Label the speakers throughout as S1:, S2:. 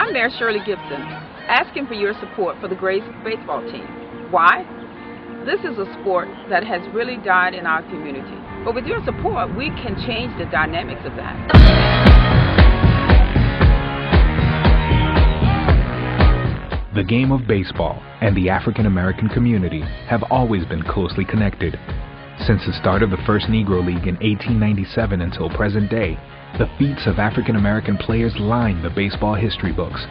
S1: I'm Mayor Shirley Gibson, asking for your support for the Grays baseball team. Why? This is a sport that has really died in our community. But with your support, we can change the dynamics of that.
S2: The game of baseball and the African American community have always been closely connected. Since the start of the first Negro League in 1897 until present day, the feats of African American players line the baseball history books.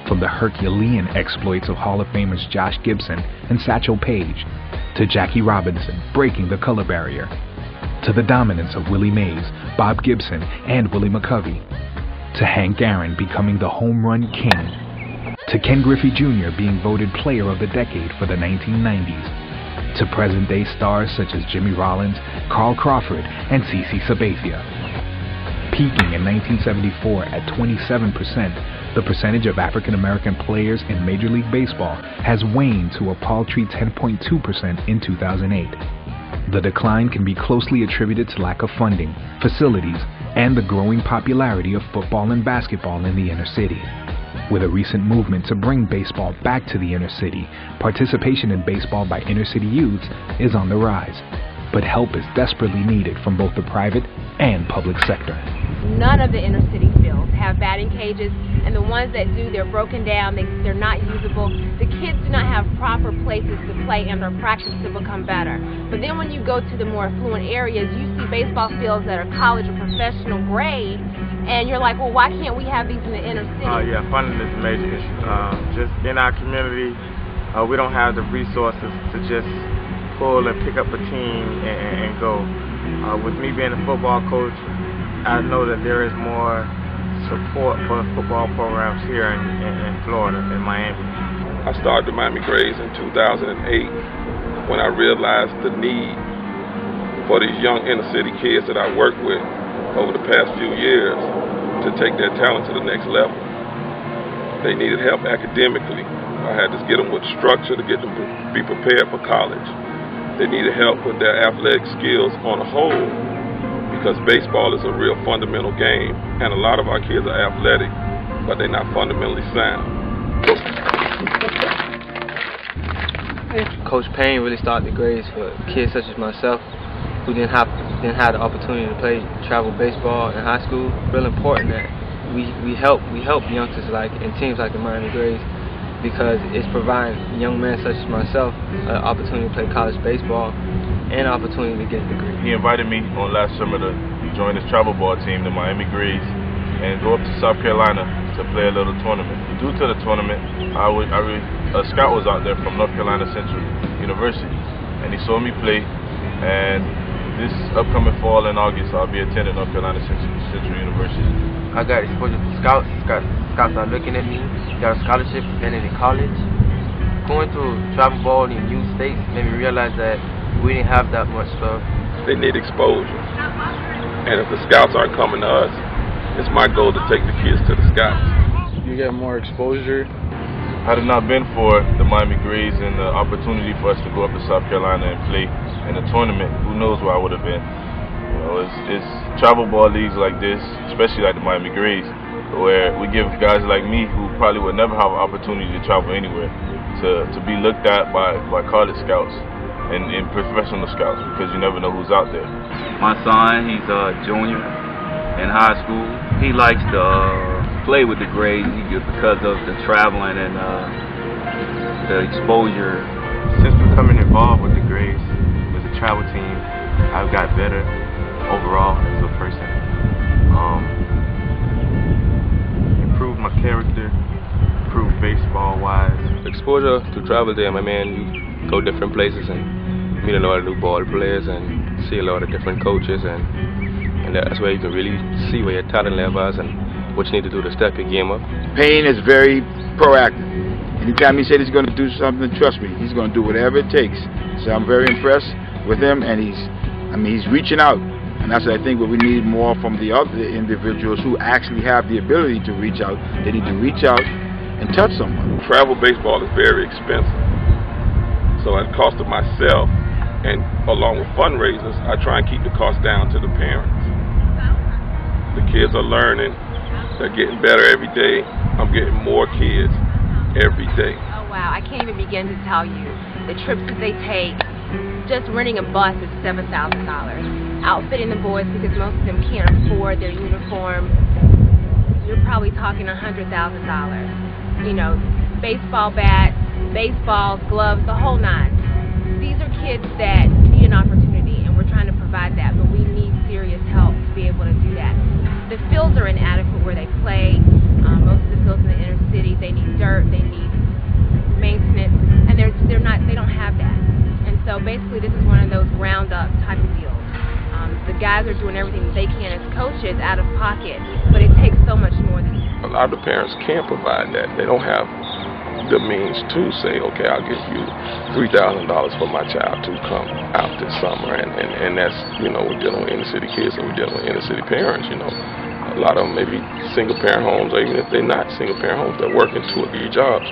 S2: From the Herculean exploits of Hall of Famers Josh Gibson and Satchel Paige, to Jackie Robinson breaking the color barrier, to the dominance of Willie Mays, Bob Gibson, and Willie McCovey, to Hank Aaron becoming the home run king, to Ken Griffey Jr. being voted Player of the Decade for the 1990s, to present-day stars such as Jimmy Rollins, Carl Crawford, and CeCe Sabathia. Peaking in 1974 at 27%, the percentage of African-American players in Major League Baseball has waned to a paltry 10.2% in 2008. The decline can be closely attributed to lack of funding, facilities, and the growing popularity of football and basketball in the inner city. With a recent movement to bring baseball back to the inner city, participation in baseball by inner city youths is on the rise. But help is desperately needed from both the private and public sector.
S3: None of the inner city fields have batting cages, and the ones that do, they're broken down, they're not usable. The kids do not have proper places to play and or practice to become better. But then when you go to the more affluent areas, you see baseball fields that are college or professional grade, and you're like, well, why can't we have these in the inner city?
S4: Yeah, funding is a major issue. Just in our community, we don't have the resources to just pull and pick up a team and go. With me being a football coach, I know that there is more support for football programs here in Florida, in Miami.
S5: I started the Miami Grays in 2008 when I realized the need for these young inner city kids that I worked with over the past few years to take their talent to the next level. They needed help academically. I had to get them with structure to get them to be prepared for college. They needed help with their athletic skills on a whole, because baseball is a real fundamental game, and a lot of our kids are athletic, but they're not fundamentally sound.
S6: Coach Payne really started the Grays for kids such as myself who didn't have the opportunity to play travel baseball in high school. Real important that we help youngsters like in teams like the Miami Grays, because it's providing young men such as myself an opportunity to play college baseball and an opportunity to get a degree.
S7: He invited me on last summer to join his travel ball team, the Miami Grays, and go up to South Carolina to play a little tournament. Due to the tournament, a scout was out there from North Carolina Central University, and he saw me play, and this upcoming fall in August, I'll be attending North Carolina Central University.
S6: I got exposure to scouts. Scouts are looking at me. Got a scholarship and in college. Going to travel ball in youth states made me realize that we didn't have that much stuff.
S5: They need exposure. And if the scouts aren't coming to us, it's my goal to take the kids to the scouts.
S8: You get more exposure.
S7: Had it not been for the Miami Grays and the opportunity for us to go up to South Carolina and play in a tournament, who knows where I would have been. You know, it's travel ball leagues like this, especially like the Miami Grays, where we give guys like me who probably would never have an opportunity to travel anywhere to be looked at by college scouts and professional scouts, because you never know who's out there.
S9: My son, he's a junior in high school. He likes to play with the Grays because of the traveling and the exposure.
S4: Since becoming involved with the Grays, with the travel team, I've got better overall as a person. Improved my character, improved baseball-wise.
S10: Exposure to travel there, my man, you go different places and meet a lot of new ball players and see a lot of different coaches, and that's where you can really see where your talent level is and what you need to do to step your game up.
S11: Payne is very proactive. Anytime he said he's going to do something, trust me, he's going to do whatever it takes. So I'm very impressed with him, and he's reaching out. And that's, I think, what we need more from the other individuals who actually have the ability to reach out. They need to reach out and touch someone.
S5: Travel baseball is very expensive. So at the cost of myself, and along with fundraisers, I try and keep the cost down to the parents. The kids are learning They're getting better every day. I'm getting more kids every day.
S3: Oh wow, I can't even begin to tell you the trips that they take. Just renting a bus is $7,000. Outfitting the boys, because most of them can't afford their uniform, you're probably talking $100,000. You know, baseball bats, baseballs, gloves, the whole nine. These are kids that need an opportunity, and we're trying to provide that, but we need serious help to be able to do that. The fields are inadequate where they play. Most of the fields in the inner city, they need dirt, they need maintenance, and they don't have that. And so basically this is one of those ground up type of deals. The guys are doing everything they can as coaches out of pocket, but it takes so much more than that.
S5: A lot of the parents can't provide that. They don't have the means to say, okay, I'll give you $3,000 for my child to come out this summer, and that's, you know, we're dealing with inner city kids and we're dealing with inner city parents, you know. A lot of them may be single parent homes, or even if they're not single parent homes, they're working 2 or 3 jobs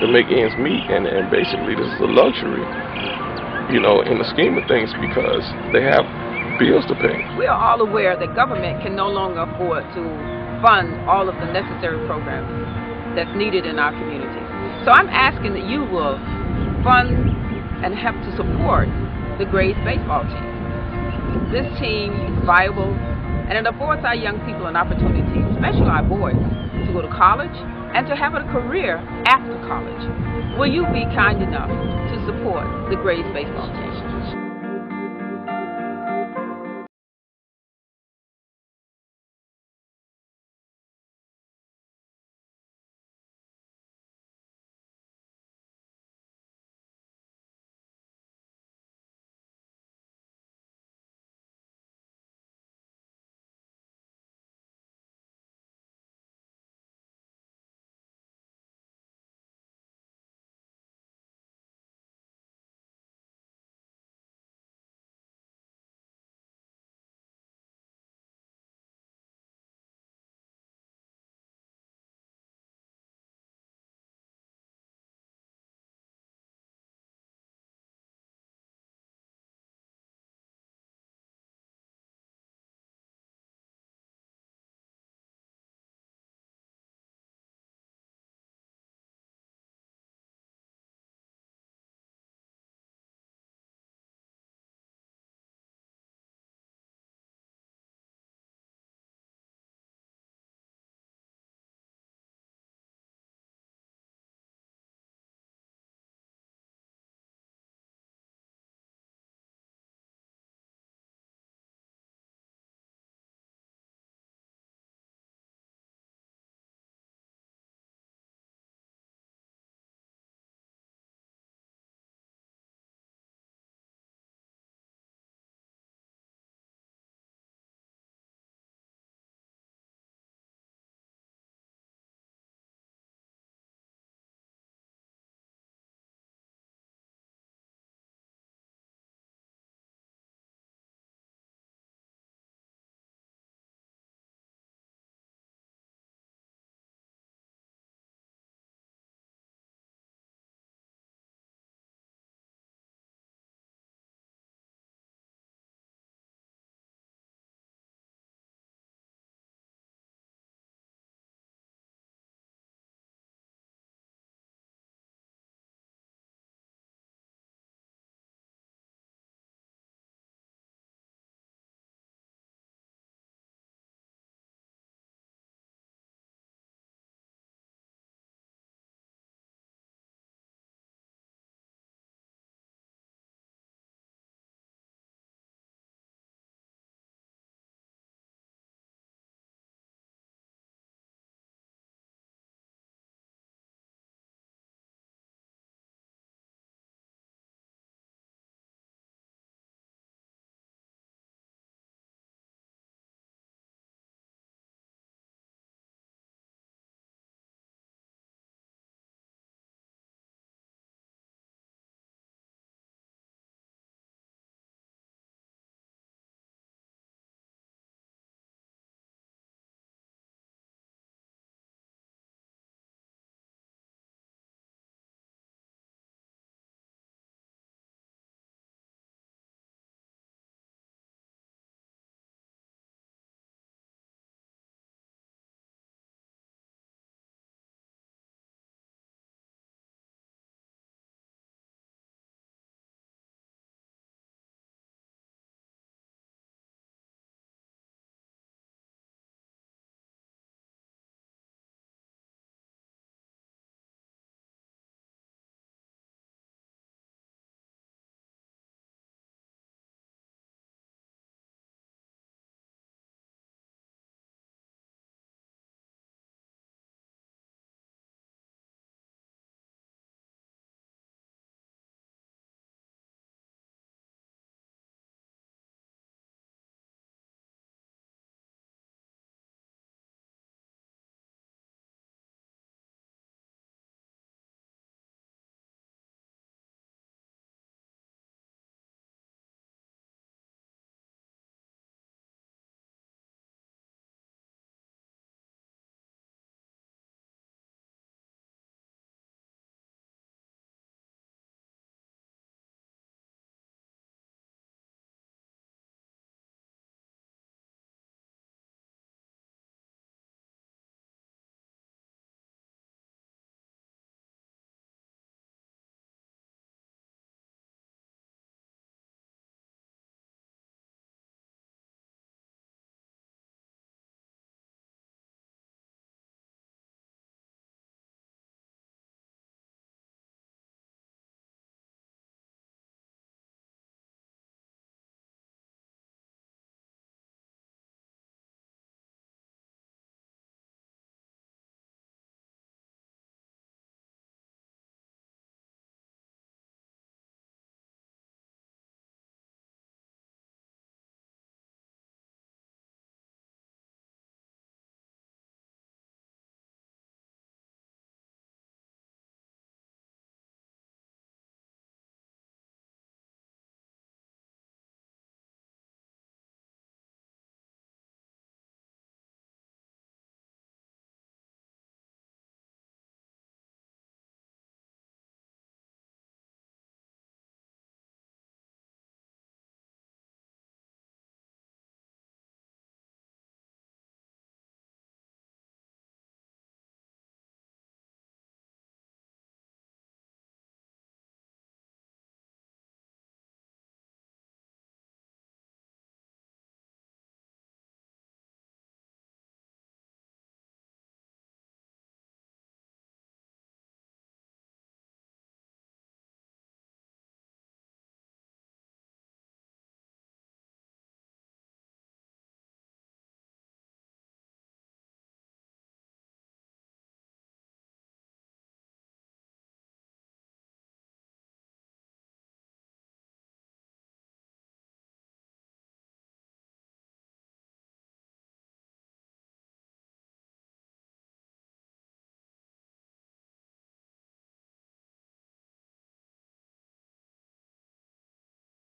S5: to make ends meet, and basically this is a luxury, you know, in the scheme of things, because they have bills to pay.
S1: We are all aware that government can no longer afford to fund all of the necessary programs that's needed in our community. So I'm asking that you will fund and help to support the Grays baseball team. This team is viable, and it affords our young people an opportunity, especially our boys, to go to college and to have a career after college. Will you be kind enough to support the Grays baseball team?